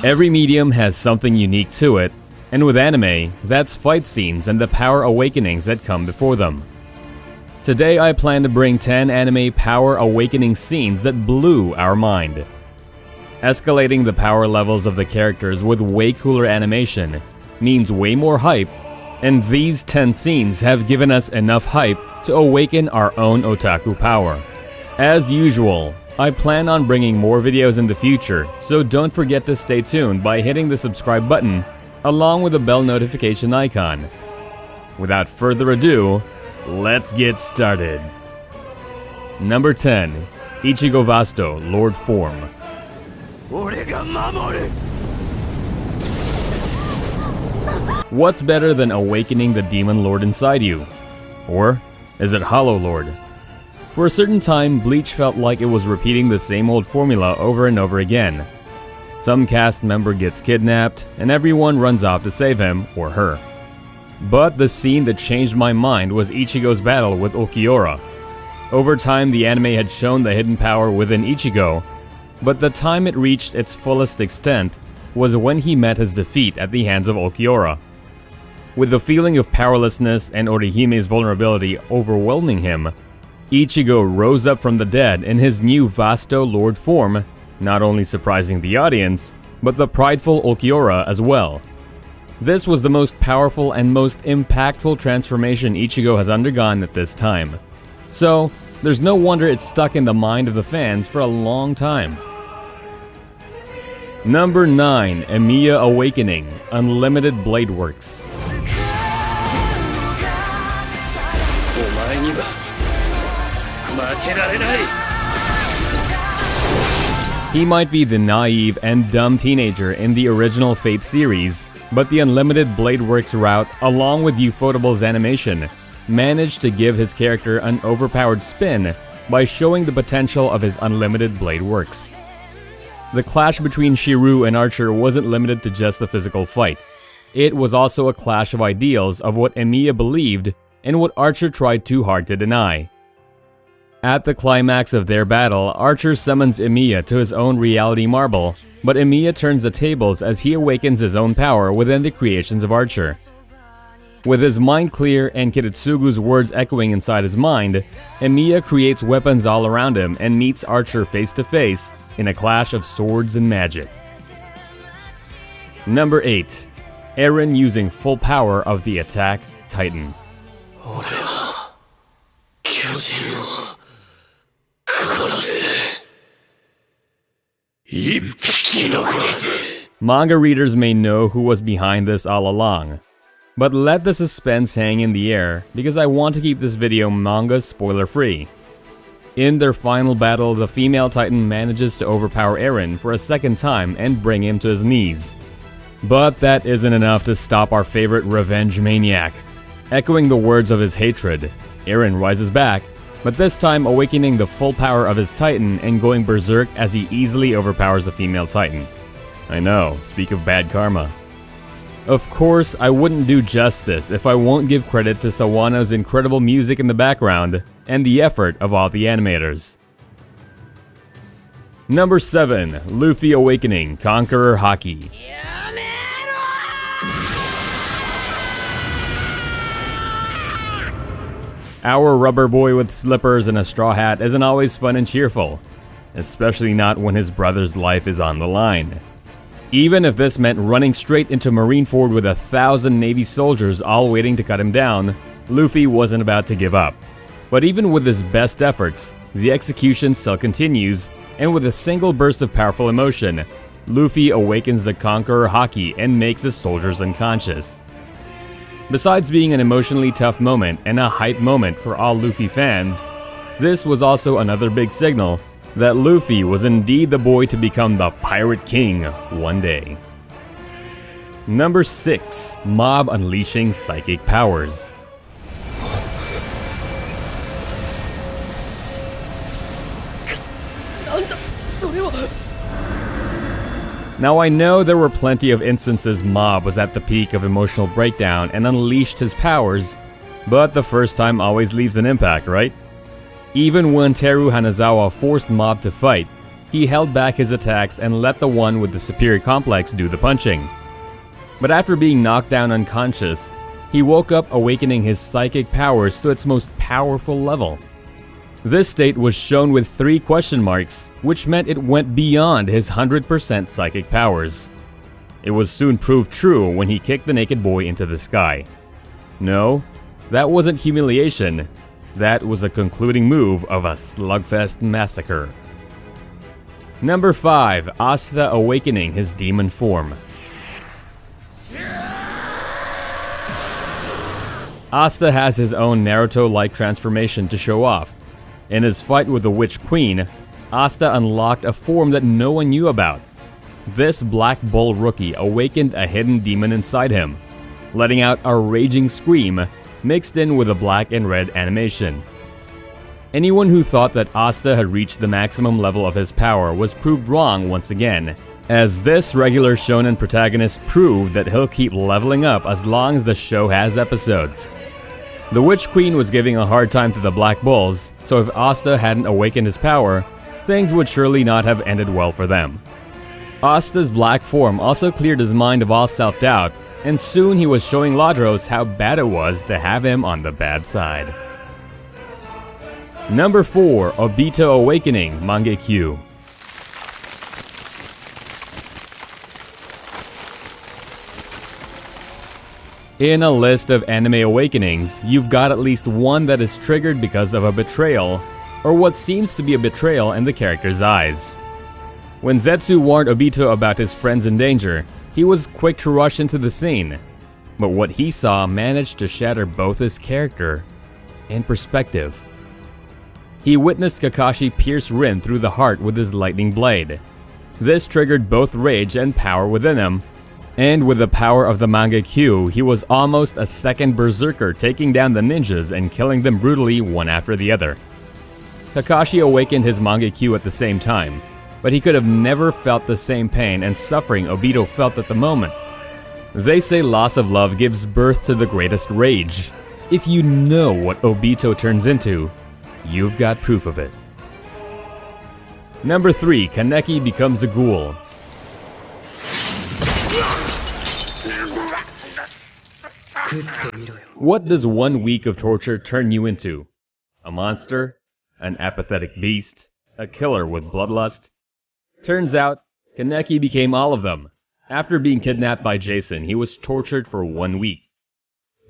Every medium has something unique to it, and with anime, that's fight scenes and the power awakenings that come before them. Today I plan to bring 10 anime power awakening scenes that blew our mind. Escalating the power levels of the characters with way cooler animation means way more hype, and these 10 scenes have given us enough hype to awaken our own otaku power. As usual, I plan on bringing more videos in the future, so don't forget to stay tuned by hitting the subscribe button along with the bell notification icon. Without further ado, let's get started. Number 10. Ichigo Vasto, Lord Form. What's better than awakening the Demon Lord inside you? Or is it Hollow Lord? For a certain time, Bleach felt like it was repeating the same old formula over and over again. Some cast member gets kidnapped, and everyone runs off to save him or her. But the scene that changed my mind was Ichigo's battle with Ulquiorra. Over time, the anime had shown the hidden power within Ichigo, but the time it reached its fullest extent was when he met his defeat at the hands of Ulquiorra. With the feeling of powerlessness and Orihime's vulnerability overwhelming him, Ichigo rose up from the dead in his new Vasto Lord form, not only surprising the audience, but the prideful Ulquiorra as well. This was the most powerful and most impactful transformation Ichigo has undergone at this time. So, there's no wonder it stuck in the mind of the fans for a long time. Number 9. Emiya Awakening, Unlimited Blade Works. He might be the naive and dumb teenager in the original Fate series, but the Unlimited Blade Works route, along with Ufotable's animation, managed to give his character an overpowered spin by showing the potential of his Unlimited Blade Works. The clash between Shiryu and Archer wasn't limited to just the physical fight. It was also a clash of ideals of what Emiya believed and what Archer tried too hard to deny. At the climax of their battle, Archer summons Emiya to his own reality marble, but Emiya turns the tables as he awakens his own power within the creations of Archer. With his mind clear and Kiritsugu's words echoing inside his mind, Emiya creates weapons all around him and meets Archer face to face in a clash of swords and magic. Number 8. Eren using full power of the Attack Titan. Manga readers may know who was behind this all along, but let the suspense hang in the air because I want to keep this video manga spoiler free. In their final battle, the female Titan manages to overpower Eren for a second time and bring him to his knees. But that isn't enough to stop our favorite revenge maniac. Echoing the words of his hatred, Eren rises back, but this time awakening the full power of his Titan and going berserk as he easily overpowers the female Titan. I know, speak of bad karma. Of course, I wouldn't do justice if I won't give credit to Sawano's incredible music in the background and the effort of all the animators. Number 7. Luffy Awakening, Conqueror Haki. Our rubber boy with slippers and a straw hat isn't always fun and cheerful, especially not when his brother's life is on the line. Even if this meant running straight into Marineford with 1,000 Navy soldiers all waiting to cut him down, Luffy wasn't about to give up. But even with his best efforts, the execution still continues, and with a single burst of powerful emotion, Luffy awakens the Conqueror Haki and makes the soldiers unconscious. Besides being an emotionally tough moment and a hype moment for all Luffy fans, this was also another big signal that Luffy was indeed the boy to become the Pirate King one day. Number 6. Mob unleashing psychic powers. Now I know there were plenty of instances Mob was at the peak of emotional breakdown and unleashed his powers, but the first time always leaves an impact, right? Even when Teru Hanazawa forced Mob to fight, he held back his attacks and let the one with the superior complex do the punching. But after being knocked down unconscious, he woke up, awakening his psychic powers to its most powerful level. This state was shown with 3 question marks, which meant it went beyond his 100% psychic powers. It was soon proved true when he kicked the naked boy into the sky. No, that wasn't humiliation. That was a concluding move of a slugfest massacre. Number 5. Asta awakening his demon form. Asta has his own Naruto-like transformation to show off. In his fight with the Witch Queen, Asta unlocked a form that no one knew about. This Black Bull rookie awakened a hidden demon inside him, letting out a raging scream mixed in with a black and red animation. Anyone who thought that Asta had reached the maximum level of his power was proved wrong once again, as this regular shonen protagonist proved that he'll keep leveling up as long as the show has episodes. The Witch Queen was giving a hard time to the Black Bulls, so if Asta hadn't awakened his power, things would surely not have ended well for them. Asta's black form also cleared his mind of all self-doubt, and soon he was showing Ladros how bad it was to have him on the bad side. Number 4. Obito awakening Mangekyo. In a list of anime awakenings, you've got at least one that is triggered because of a betrayal, or what seems to be a betrayal in the character's eyes. When Zetsu warned Obito about his friends in danger, he was quick to rush into the scene, but what he saw managed to shatter both his character and perspective. He witnessed Kakashi pierce Rin through the heart with his lightning blade. This triggered both rage and power within him, and with the power of the Mangekyo, he was almost a second berserker, taking down the ninjas and killing them brutally one after the other. Kakashi awakened his Mangekyo at the same time, but he could have never felt the same pain and suffering Obito felt at the moment. They say loss of love gives birth to the greatest rage. If you know what Obito turns into, you've got proof of it. Number 3. Kaneki becomes a ghoul. What does 1 week of torture turn you into? A monster? An apathetic beast? A killer with bloodlust? Turns out, Kaneki became all of them. After being kidnapped by Jason, he was tortured for 1 week.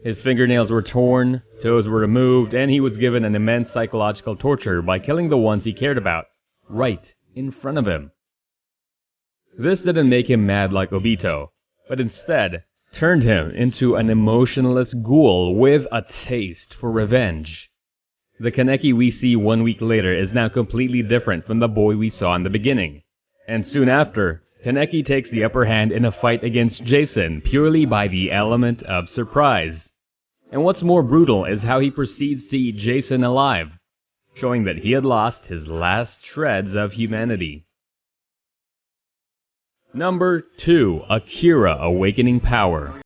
His fingernails were torn, toes were removed, and he was given an immense psychological torture by killing the ones he cared about, right in front of him. This didn't make him mad like Obito, but instead turned him into an emotionless ghoul with a taste for revenge. The Kaneki we see 1 week later is now completely different from the boy we saw in the beginning. And soon after, Kaneki takes the upper hand in a fight against Jason purely by the element of surprise. And what's more brutal is how he proceeds to eat Jason alive, showing that he had lost his last shreds of humanity. Number 2. Akira awakening power.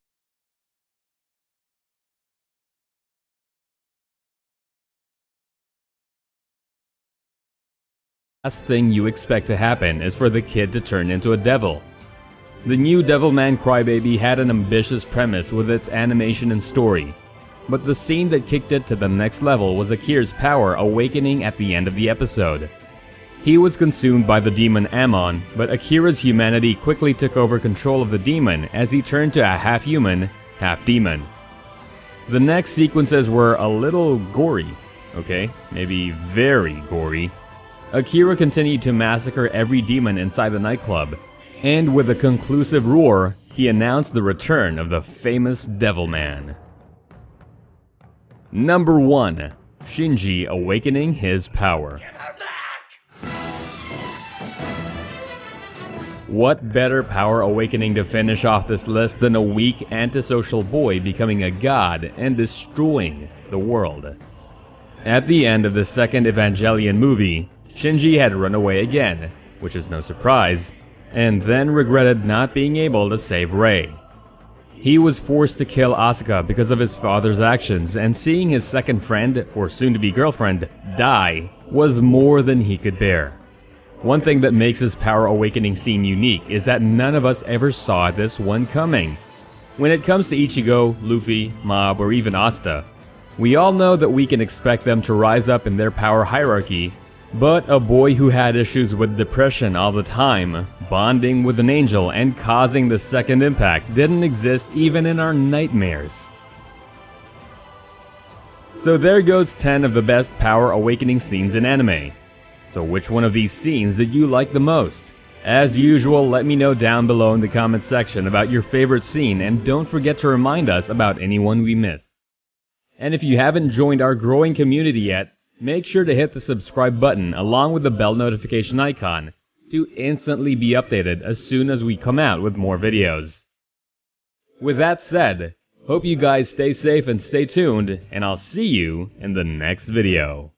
Last thing you expect to happen is for the kid to turn into a devil. The new Devilman Crybaby had an ambitious premise with its animation and story, but the scene that kicked it to the next level was Akira's power awakening at the end of the episode. He was consumed by the demon Amon, but Akira's humanity quickly took over control of the demon as he turned to a half-human, half-demon. The next sequences were a little gory, okay? Maybe very gory. Akira continued to massacre every demon inside the nightclub, and with a conclusive roar, he announced the return of the famous Devilman. Number 1. Shinji awakening his power. What better power awakening to finish off this list than a weak, antisocial boy becoming a god and destroying the world? At the end of the second Evangelion movie, Shinji had run away again, which is no surprise, and then regretted not being able to save Rei. He was forced to kill Asuka because of his father's actions, and seeing his second friend, or soon-to-be girlfriend, die was more than he could bear. One thing that makes this Power Awakening scene unique is that none of us ever saw this one coming. When it comes to Ichigo, Luffy, Mob, or even Asta, we all know that we can expect them to rise up in their power hierarchy, but a boy who had issues with depression all the time, bonding with an angel, and causing the second impact didn't exist even in our nightmares. So there goes 10 of the best Power Awakening scenes in anime. So which one of these scenes did you like the most? As usual, let me know down below in the comment section about your favorite scene, and don't forget to remind us about anyone we missed. And if you haven't joined our growing community yet, make sure to hit the subscribe button along with the bell notification icon to instantly be updated as soon as we come out with more videos. With that said, hope you guys stay safe and stay tuned, and I'll see you in the next video.